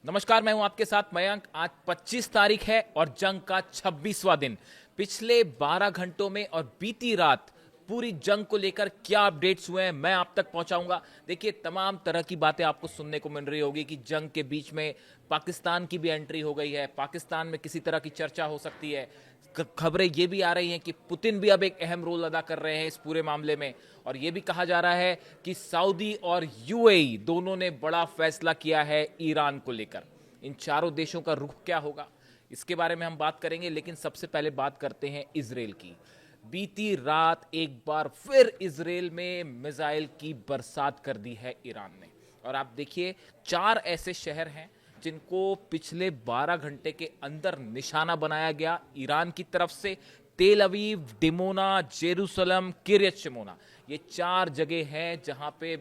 नमस्कार, मैं हूं आपके साथ मयंक। आज 25 तारीख है और जंग का 26वां दिन। पिछले 12 घंटों में और बीती रात पूरी जंग को लेकर क्या अपडेट्स हुए हैं मैं आप तक पहुंचाऊंगा। देखिए, तमाम तरह की बातें आपको सुनने को मिल रही होगी कि जंग के बीच में पाकिस्तान की भी एंट्री हो गई है, पाकिस्तान में किसी तरह की चर्चा हो सकती है। खबरें ये भी आ रही हैं कि पुतिन भी अब एक अहम रोल अदा कर रहे हैं इस पूरे मामले में। और ये भी कहा जा रहा है कि सऊदी और यूएई दोनों ने बड़ा फैसला किया है ईरान को लेकर। इन चारों देशों का रुख क्या होगा, इसके बारे में हम बात करेंगे, लेकिन सबसे पहले बात करते हैं इजराइल की। बीती रात एक बार फिर इजराइल में मिसाइल की बरसात कर दी है ईरान ने। और आप देखिए, 4 ऐसे शहर हैं जिनको पिछले 12 घंटे के अंदर निशाना बनाया गया ईरान की तरफ से। तेल अवीव, डिमोना, जेरूसलम, किरियत शिमोना, ये 4 जगह हैं जहां पे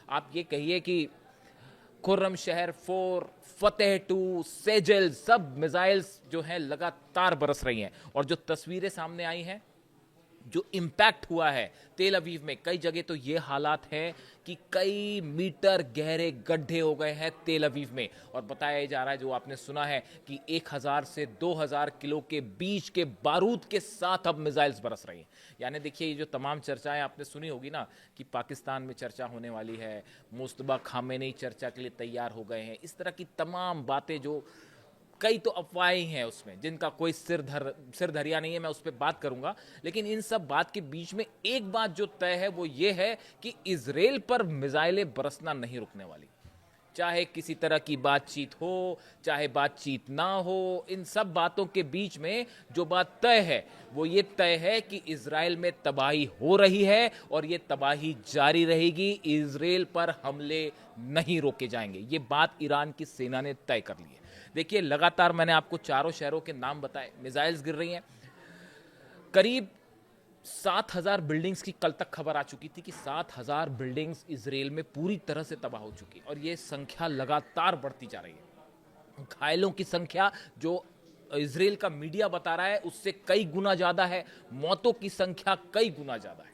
आप ये कहिए कि खुर्रम शहर 4, फतेह 2, सेजल, सब मिसाइल्स जो हैं लगातार बरस रही हैं। और जो तस्वीरें सामने आई हैं, जो इम्पैक्ट हुआ है तेल अवीव में, कई जगह तो ये हालात हैं कि कई मीटर गहरे गड्ढे हो गए हैं तेल अवीव में। और बताया जा रहा है, जो आपने सुना है, कि 1000 से 2000 किलो के बीच के बारूद के साथ अब मिसाइल्स बरस रही हैं। यानी देखिए, ये जो तमाम चर्चाएं आपने सुनी होगी ना कि पाकिस्तान में चर्चा होने वाली है, मुस्तबा खामेनी चर्चा के लिए तैयार हो गए हैं, इस तरह की तमाम बातें, जो कई तो अफवाहें हैं उसमें जिनका कोई सिर धरिया नहीं है, मैं उस पर बात करूंगा। लेकिन इन सब बात के बीच में एक बात जो तय है वो ये है कि इजराइल पर मिसाइलें बरसना नहीं रुकने वाली। चाहे किसी तरह की बातचीत हो, चाहे बातचीत ना हो, इन सब बातों के बीच में जो बात तय है वो ये तय है कि इजराइल में तबाही हो रही है और ये तबाही जारी रहेगी। इजराइल पर हमले नहीं रोके जाएंगे, ये बात ईरान की सेना ने तय कर ली है। देखिए, लगातार मैंने आपको चारों शहरों के नाम बताए, मिसाइल्स गिर रही हैं। करीब 7000 बिल्डिंग्स की कल तक खबर आ चुकी थी कि 7000 बिल्डिंग्स इजराइल में पूरी तरह से तबाह हो चुकी, और ये संख्या लगातार बढ़ती जा रही है। घायलों की संख्या, जो इजराइल का मीडिया बता रहा है, उससे कई गुना ज्यादा है। मौतों की संख्या कई गुना ज्यादा है।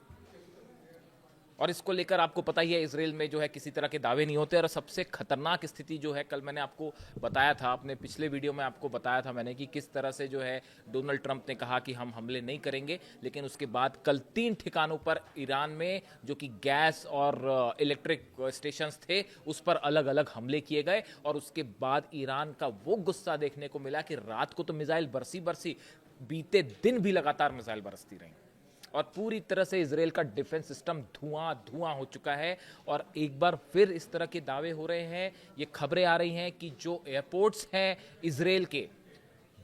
और इसको लेकर आपको पता ही है, इजराइल में जो है किसी तरह के दावे नहीं होते। और सबसे खतरनाक स्थिति जो है, कल मैंने आपको बताया था, अपने पिछले वीडियो में आपको बताया था मैंने, कि किस तरह से जो है डोनाल्ड ट्रंप ने कहा कि हम हमले नहीं करेंगे। लेकिन उसके बाद कल 3 ठिकानों पर ईरान में, जो कि गैस और इलेक्ट्रिक स्टेशंस थे, उस पर अलग अलग हमले किए गए। और उसके बाद ईरान का वो गुस्सा देखने को मिला कि रात को तो मिसाइल बरसी बरसी, बीते दिन भी लगातार मिसाइल बरसती रही, और पूरी तरह से इजराइल का डिफेंस सिस्टम धुआं धुआं हो चुका है। और एक बार फिर इस तरह के दावे हो रहे हैं, ये खबरें आ रही हैं कि जो एयरपोर्ट्स हैं इजराइल के,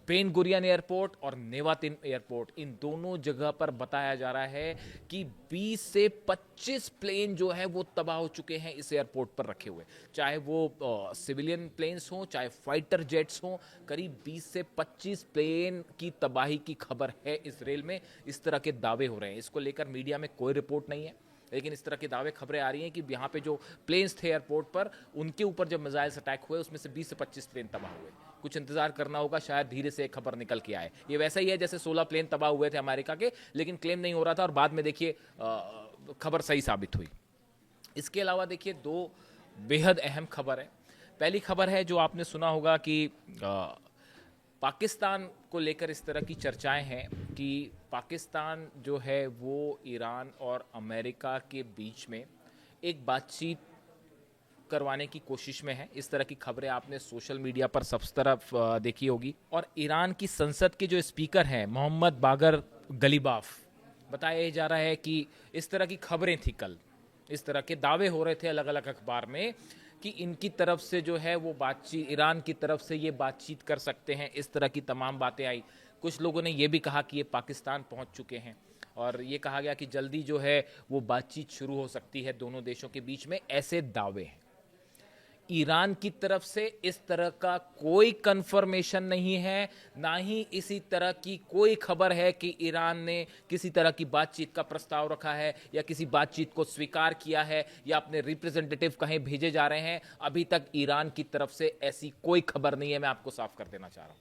बेन गुरियन एयरपोर्ट और नेवातिन एयरपोर्ट, इन दोनों जगह पर बताया जा रहा है कि 20 से 25 प्लेन जो है वो तबाह हो चुके हैं इस एयरपोर्ट पर रखे हुए। चाहे वो सिविलियन प्लेन्स हों, चाहे फाइटर जेट्स हों, करीब 20 से 25 प्लेन की तबाही की खबर है इजराइल में। इस तरह के दावे हो रहे हैं। इसको लेकर मीडिया में कोई रिपोर्ट नहीं है, लेकिन इस तरह के दावे, खबरें आ रही हैं कि यहाँ पे जो प्लेन्स थे एयरपोर्ट पर, उनके ऊपर जब मिसाइल्स अटैक हुए, उसमें से 20 से 25 प्लेन तबाह हुए। कुछ इंतजार करना होगा, शायद धीरे से एक खबर निकल के आए। ये वैसा ही है जैसे 16 प्लेन तबाह हुए थे अमेरिका के, लेकिन क्लेम नहीं हो रहा था, और बाद में देखिए खबर सही साबित हुई। इसके अलावा देखिए, 2 बेहद अहम खबर है। पहली खबर है, जो आपने सुना होगा कि पाकिस्तान को लेकर इस तरह की चर्चाएं हैं कि पाकिस्तान जो है वो ईरान और अमेरिका के बीच में एक बातचीत करवाने की कोशिश में है। इस तरह की खबरें आपने सोशल मीडिया पर सब तरफ देखी होगी। और ईरान की संसद के जो स्पीकर हैं, मोहम्मद बागर गलीबाफ, बताया जा रहा है कि इस तरह की खबरें थी कल, इस तरह के दावे हो रहे थे अलग अलग अखबार में कि इनकी तरफ से जो है वो बातचीत, ईरान की तरफ से ये बातचीत कर सकते हैं। इस तरह की तमाम बातें आई। कुछ लोगों ने ये भी कहा कि ये पाकिस्तान पहुंच चुके हैं, और ये कहा गया कि जल्दी जो है वो बातचीत शुरू हो सकती है दोनों देशों के बीच में। ऐसे दावे हैं। ईरान की तरफ से इस तरह का कोई कंफर्मेशन नहीं है, ना ही इसी तरह की कोई खबर है कि ईरान ने किसी तरह की बातचीत का प्रस्ताव रखा है, या किसी बातचीत को स्वीकार किया है, या अपने रिप्रेजेंटेटिव कहीं भेजे जा रहे हैं। अभी तक ईरान की तरफ से ऐसी कोई खबर नहीं है, मैं आपको साफ कर देना चाह रहा हूं।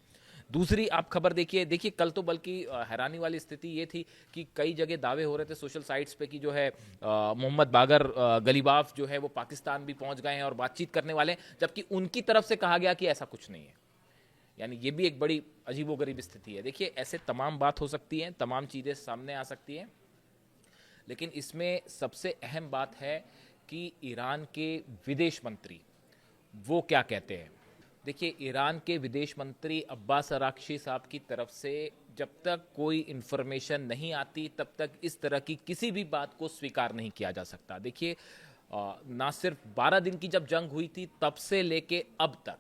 दूसरी आप खबर देखिए कल तो बल्कि हैरानी वाली स्थिति ये थी कि कई जगह दावे हो रहे थे सोशल साइट्स पे कि जो है मोहम्मद बागर गलीबाफ जो है वो पाकिस्तान भी पहुंच गए हैं और बातचीत करने वाले हैं, जबकि उनकी तरफ से कहा गया कि ऐसा कुछ नहीं है। यानी ये भी एक बड़ी अजीबोगरीब स्थिति है। देखिए ऐसे तमाम बात हो सकती है, तमाम चीज़ें सामने आ सकती हैं, लेकिन इसमें सबसे अहम बात है कि ईरान के विदेश मंत्री वो क्या कहते हैं। देखिए ईरान के विदेश मंत्री अब्बास अराक्ची साहब की तरफ से जब तक कोई इन्फॉर्मेशन नहीं आती तब तक इस तरह की किसी भी बात को स्वीकार नहीं किया जा सकता। देखिए ना सिर्फ 12 दिन की जब जंग हुई थी तब से लेके अब तक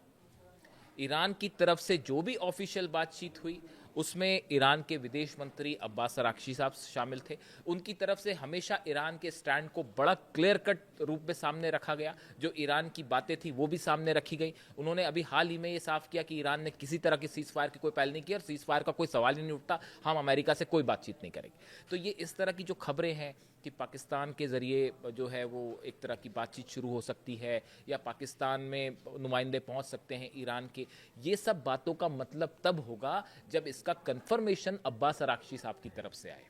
ईरान की तरफ से जो भी ऑफिशियल बातचीत हुई उसमें ईरान के विदेश मंत्री अब्बास अराक्ची साहब शामिल थे। उनकी तरफ से हमेशा ईरान के स्टैंड को बड़ा क्लियर कट रूप में सामने रखा गया। जो ईरान की बातें थी वो भी सामने रखी गई। उन्होंने अभी हाल ही में ये साफ किया कि ईरान ने किसी तरह की सीज फायर की कोई पहल नहीं की और सीज फायर का कोई सवाल ही नहीं उठता, हम अमेरिका से कोई बातचीत नहीं करेंगे। तो ये इस तरह की जो खबरें हैं कि पाकिस्तान के ज़रिए जो है वो एक तरह की बातचीत शुरू हो सकती है या पाकिस्तान में नुमाइंदे पहुंच सकते हैं ईरान के, ये सब बातों का मतलब तब होगा जब इसका कंफर्मेशन अब्बास अराक्ची साहब की तरफ से आए।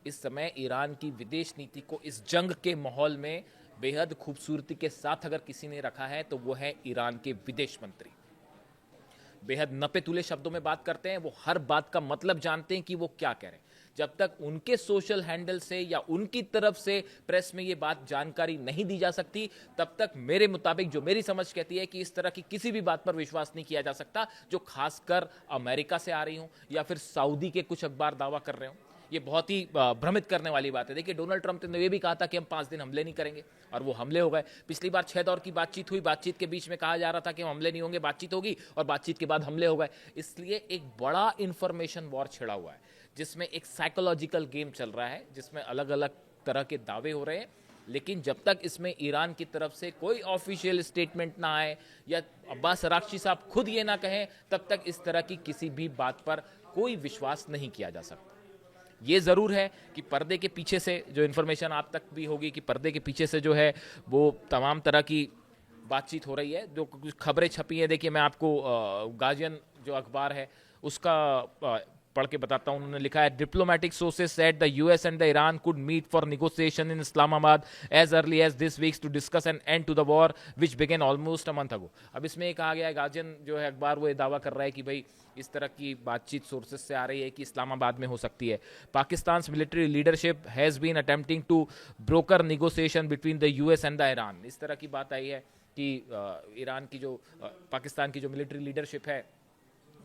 इस समय ईरान की विदेश नीति को इस जंग के माहौल में बेहद खूबसूरती के साथ अगर किसी ने रखा है तो वो है ईरान के विदेश मंत्री। बेहद नपे तुले शब्दों में बात करते हैं, वो हर बात का मतलब जानते हैं कि वो क्या कह रहे हैं। जब तक उनके सोशल हैंडल से या उनकी तरफ से प्रेस में ये बात जानकारी नहीं दी जा सकती तब तक मेरे मुताबिक जो मेरी समझ कहती है कि इस तरह की किसी भी बात पर विश्वास नहीं किया जा सकता जो खासकर अमेरिका से आ रही हो या फिर सऊदी के कुछ अखबार दावा कर रहे हो। ये बहुत ही भ्रमित करने वाली बात है। देखिए डोनाल्ड ट्रंप ने ये भी कहा था कि हम 5 दिन हमले नहीं करेंगे और वो हमले हो गए। पिछली बार 6 दौर की बातचीत हुई, बातचीत के बीच में कहा जा रहा था कि हम हमले नहीं होंगे, बातचीत होगी और बातचीत के बाद हमले हो गए। इसलिए एक बड़ा इंफॉर्मेशन वॉर छिड़ा हुआ है जिसमें एक साइकोलॉजिकल गेम चल रहा है, जिसमें अलग अलग तरह के दावे हो रहे हैं। लेकिन जब तक इसमें ईरान की तरफ से कोई ऑफिशियल स्टेटमेंट ना आए या अब्बास अराक्ची साहब खुद ये ना कहें तब तक इस तरह की किसी भी बात पर कोई विश्वास नहीं किया जा सकता। ये ज़रूर है कि पर्दे के पीछे से जो इन्फॉर्मेशन आप तक भी होगी कि पर्दे के पीछे से जो है वो तमाम तरह की बातचीत हो रही है, जो कुछ खबरें छपी हैं। देखिए मैं आपको गार्जियन जो अखबार है उसका पढ़ के बताता हूं। उन्होंने लिखा है diplomatic sources said the US and the Iran could meet for negotiation in Islamabad as early as this weeks to discuss an end to the war which began almost a month ago. अब इसमें ये कहा गया है, guardian जो है अखबार वो ये दावा कर रहा है कि भाई इस तरह की बातचीत सोर्सेज से आ रही है कि इस्लामाबाद में हो सकती है। Pakistan military leadership has been attempting to broker negotiation between the US and the Iran. इस तरह की बात आई है कि ईरान की जो पाकिस्तान की जो मिलिट्री लीडरशिप है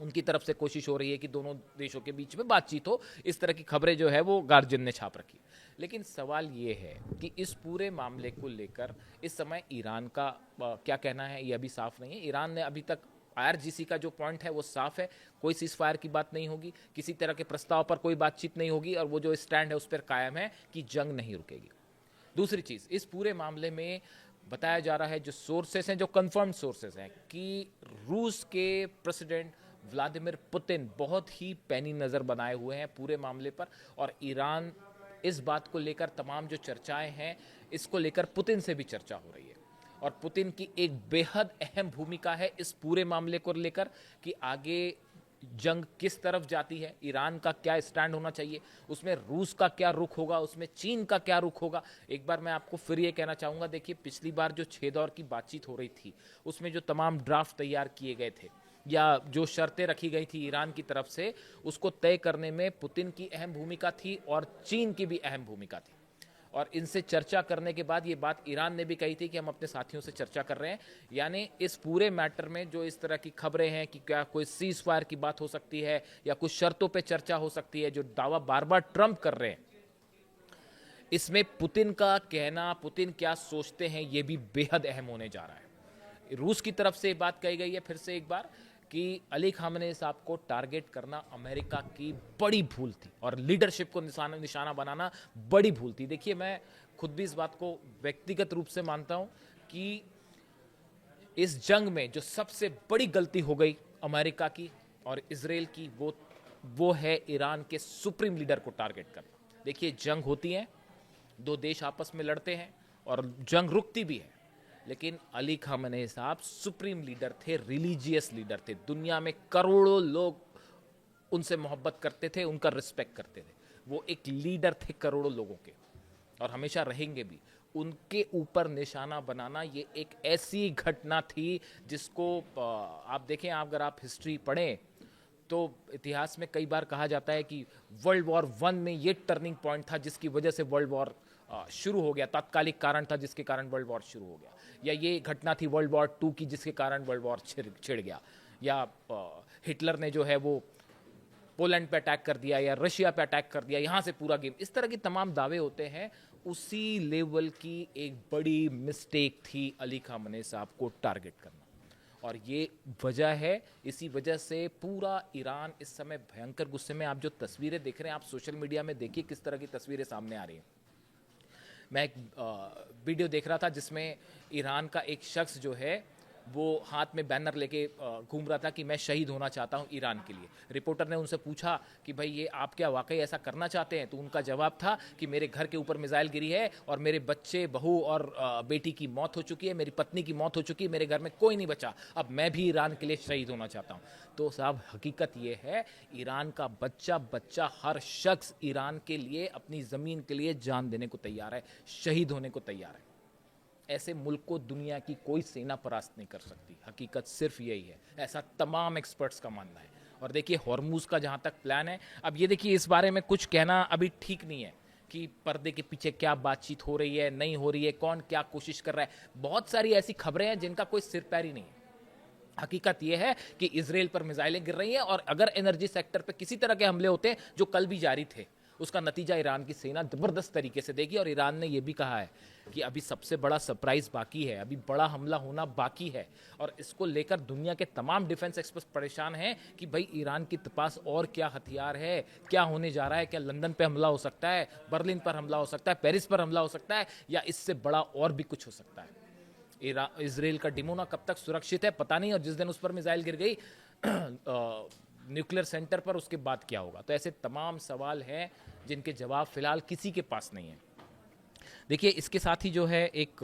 उनकी तरफ से कोशिश हो रही है कि दोनों देशों के बीच में बातचीत हो। इस तरह की खबरें जो है वो गार्जियन ने छाप रखी। लेकिन सवाल ये है कि इस पूरे मामले को लेकर इस समय ईरान का क्या कहना है ये अभी साफ नहीं है। ईरान ने अभी तक IRGC का जो पॉइंट है वो साफ है, कोई सीज फायर की बात नहीं होगी, किसी तरह के प्रस्ताव पर कोई बातचीत नहीं होगी और वो जो स्टैंड है उस पर कायम है कि जंग नहीं रुकेगी। दूसरी चीज़, इस पूरे मामले में बताया जा रहा है जो सोर्सेस हैं, जो कंफर्म्ड सोर्सेस हैं, कि रूस के प्रेसिडेंट व्लादिमीर पुतिन बहुत ही पैनी नज़र बनाए हुए हैं पूरे मामले पर और ईरान इस बात को लेकर तमाम जो चर्चाएं हैं इसको लेकर पुतिन से भी चर्चा हो रही है और पुतिन की एक बेहद अहम भूमिका है इस पूरे मामले को लेकर कि आगे जंग किस तरफ जाती है, ईरान का क्या स्टैंड होना चाहिए, उसमें रूस का क्या रुख होगा, उसमें चीन का क्या रुख होगा। एक बार मैं आपको फिर ये कहना चाहूँगा, देखिए पिछली बार जो 6 दौर की बातचीत हो रही थी उसमें जो तमाम ड्राफ्ट तैयार किए गए थे या जो शर्तें रखी गई थी ईरान की तरफ से उसको तय करने में पुतिन की अहम भूमिका थी और चीन की भी अहम भूमिका थी। और इनसे चर्चा करने के बाद ये बात ईरान ने भी कही थी कि हम अपने साथियों से चर्चा कर रहे हैं। यानी इस पूरे मैटर में जो इस तरह की खबरें हैं कि क्या कोई सीज फायर की बात हो सकती है या कुछ शर्तों पे चर्चा हो सकती है, जो दावा बार बार ट्रंप कर रहे हैं, इसमें पुतिन का कहना, पुतिन क्या सोचते हैं, ये भी बेहद अहम होने जा रहा है। रूस की तरफ से बात कही गई है फिर से एक बार कि अली खामनेई साहब को टारगेट करना अमेरिका की बड़ी भूल थी और लीडरशिप को निशाना बनाना बड़ी भूल थी। देखिए मैं खुद भी इस बात को व्यक्तिगत रूप से मानता हूं कि इस जंग में जो सबसे बड़ी गलती हो गई अमेरिका की और इजराइल की वो है ईरान के सुप्रीम लीडर को टारगेट करना। देखिए जंग होती है, 2 देश आपस में लड़ते हैं और जंग रुकती भी है, लेकिन अली खामेनेई साहब सुप्रीम लीडर थे, रिलीजियस लीडर थे। दुनिया में करोड़ों लोग उनसे मोहब्बत करते थे, उनका रिस्पेक्ट करते थे। वो एक लीडर थे करोड़ों लोगों के, और हमेशा रहेंगे भी। उनके ऊपर निशाना बनाना ये एक ऐसी घटना थी जिसको आप देखें, अगर आप हिस्ट्री पढ़ें तो इतिहास में कई बार कहा जाता है कि वर्ल्ड वॉर वन में ये टर्निंग पॉइंट था जिसकी वजह से वर्ल्ड वॉर शुरू हो गया, तात्कालिक कारण था जिसके कारण वर्ल्ड वॉर शुरू हो गया, या ये घटना थी वर्ल्ड वॉर टू की जिसके कारण वर्ल्ड वॉर छिड़ गया, या हिटलर ने जो है वो पोलैंड पे अटैक कर दिया या रशिया पे अटैक कर दिया, यहाँ से पूरा गेम। इस तरह के तमाम दावे होते हैं। उसी लेवल की एक बड़ी मिस्टेक थी अली खामेनेई साहब को टारगेट करना, और ये वजह है। इसी वजह से पूरा ईरान इस समय भयंकर गुस्से में। आप जो तस्वीरें देख रहे हैं, आप सोशल मीडिया में देखिए किस तरह की तस्वीरें सामने आ रही हैं। मैं एक वीडियो देख रहा था जिसमें ईरान का एक शख्स जो है वो हाथ में बैनर लेके घूम रहा था कि मैं शहीद होना चाहता हूं ईरान के लिए। रिपोर्टर ने उनसे पूछा कि भाई ये आप क्या वाकई ऐसा करना चाहते हैं? तो उनका जवाब था कि मेरे घर के ऊपर मिसाइल गिरी है और मेरे बच्चे, बहू और बेटी की मौत हो चुकी है, मेरी पत्नी की मौत हो चुकी है, मेरे घर में कोई नहीं बचा, अब मैं भी ईरान के लिए शहीद होना चाहता हूँ। तो साहब हकीकत ये है, ईरान का बच्चा बच्चा, हर शख्स ईरान के लिए, अपनी ज़मीन के लिए जान देने को तैयार है, शहीद होने को तैयार है। ऐसे मुल्क को दुनिया की कोई सेना परास्त नहीं कर सकती। हकीकत सिर्फ यही है, ऐसा तमाम एक्सपर्ट्स का मानना है। और देखिए हॉर्मूज का जहाँ तक प्लान है, अब ये देखिए इस बारे में कुछ कहना अभी ठीक नहीं है कि पर्दे के पीछे क्या बातचीत हो रही है, नहीं हो रही है, कौन क्या कोशिश कर रहा है। बहुत सारी ऐसी खबरें हैं जिनका कोई सिर पैर ही नहीं है। हकीकत यह है कि इजराइल पर मिसाइलें गिर रही हैं, और अगर एनर्जी सेक्टर पर किसी तरह के हमले होते हैं जो कल भी जारी थे, उसका नतीजा ईरान की सेना जबरदस्त तरीके से देगी। और ईरान ने यह भी कहा है कि अभी सबसे बड़ा सरप्राइज बाकी है, अभी बड़ा हमला होना बाकी है, और इसको लेकर दुनिया के तमाम डिफेंस एक्सपर्ट परेशान हैं कि भाई ईरान के पास और क्या हथियार है, क्या होने जा रहा है, क्या लंदन पे हमला हो सकता है, बर्लिन पर हमला हो सकता है, पेरिस पर हमला हो सकता है, या इससे बड़ा और भी कुछ हो सकता है। इजराइल का डिमोना कब तक सुरक्षित है पता नहीं, और जिस दिन उस पर मिसाइल गिर गई न्यूक्लियर सेंटर पर, उसके बाद क्या होगा। तो ऐसे तमाम सवाल हैं जिनके जवाब फिलहाल किसी के पास नहीं है। देखिए इसके साथ ही जो है एक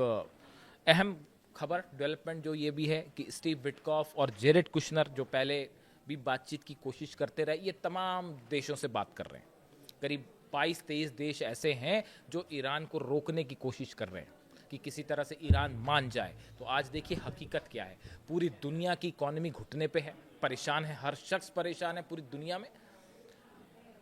अहम खबर, डेवलपमेंट जो ये भी है कि स्टीव विटकॉफ और जेरेड कुशनर, जो पहले भी बातचीत की कोशिश करते रहे, ये तमाम देशों से बात कर रहे हैं। करीब 22-23 देश ऐसे हैं जो ईरान को रोकने की कोशिश कर रहे हैं कि किसी तरह से ईरान मान जाए। तो आज देखिए हकीकत क्या है, पूरी दुनिया की इकोनॉमी घुटने पे है, परेशान है, हर शख्स परेशान है पूरी दुनिया में।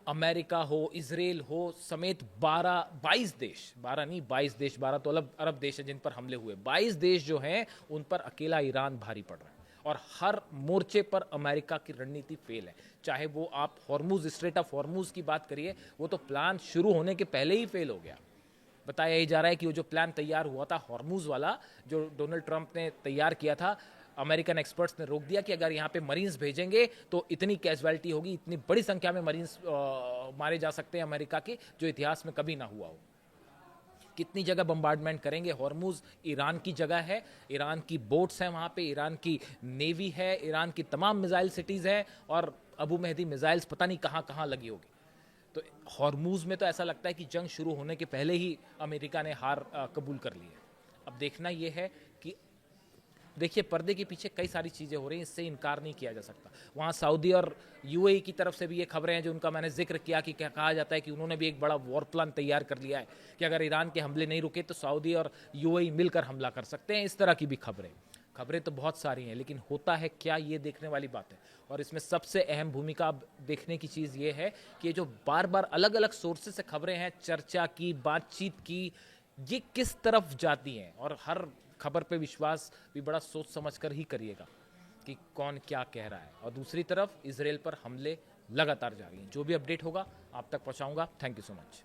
अमेरिका हो, इजराइल हो समेत 22 देश, 12 नहीं 22 देश, 12 तो अरब देश है जिन पर हमले हुए, 22 देश जो हैं उन पर अकेला ईरान भारी पड़ रहा है। और हर मोर्चे पर अमेरिका की रणनीति फेल है। चाहे वो आप हॉर्मूज, स्ट्रेट ऑफ हॉर्मूज की बात करिए, वो तो प्लान शुरू होने के पहले ही फेल हो गया। बताया यही जा रहा है कि वो जो प्लान तैयार हुआ था हॉर्मूज वाला, जो डोनाल्ड ट्रंप ने तैयार किया था, अमेरिकन एक्सपर्ट्स ने रोक दिया कि अगर यहाँ पे मरीन्स भेजेंगे तो इतनी कैजुअलिटी होगी, इतनी बड़ी संख्या में मरीन्स मारे जा सकते हैं अमेरिका के, जो इतिहास में कभी ना हुआ हो। कितनी जगह बम्बार्डमेंट करेंगे। हॉर्मूज ईरान की जगह है, ईरान की बोट्स हैं वहाँ पे, ईरान की नेवी है, ईरान की तमाम मिसाइल सिटीज़ हैं, और अबू मेहदी मिसाइल्स पता नहीं कहाँ कहाँ लगी होगी। तो हॉर्मूज में तो ऐसा लगता है कि जंग शुरू होने के पहले ही अमेरिका ने हार कबूल कर ली है। अब देखना यह है कि देखिए पर्दे के पीछे कई सारी चीज़ें हो रही हैं, इससे इनकार नहीं किया जा सकता। वहाँ सऊदी और यूएई की तरफ से भी ये खबरें हैं जो उनका मैंने जिक्र किया कि क्या कहा जाता है कि उन्होंने भी एक बड़ा वॉर प्लान तैयार कर लिया है कि अगर ईरान के हमले नहीं रुके तो सऊदी और यूएई मिलकर हमला कर सकते हैं। इस तरह की भी खबरें तो बहुत सारी हैं, लेकिन होता है क्या, ये देखने वाली बात है। और इसमें सबसे अहम भूमिका देखने की चीज़ ये है कि जो बार बार अलग अलग सोर्सेज से खबरें हैं, चर्चा की, बातचीत की, ये किस तरफ जाती हैं, और हर खबर पे विश्वास भी बड़ा सोच समझ कर ही करिएगा कि कौन क्या कह रहा है। और दूसरी तरफ इजराइल पर हमले लगातार जारी हैं। जो भी अपडेट होगा आप तक पहुंचाऊंगा। Thank you so much.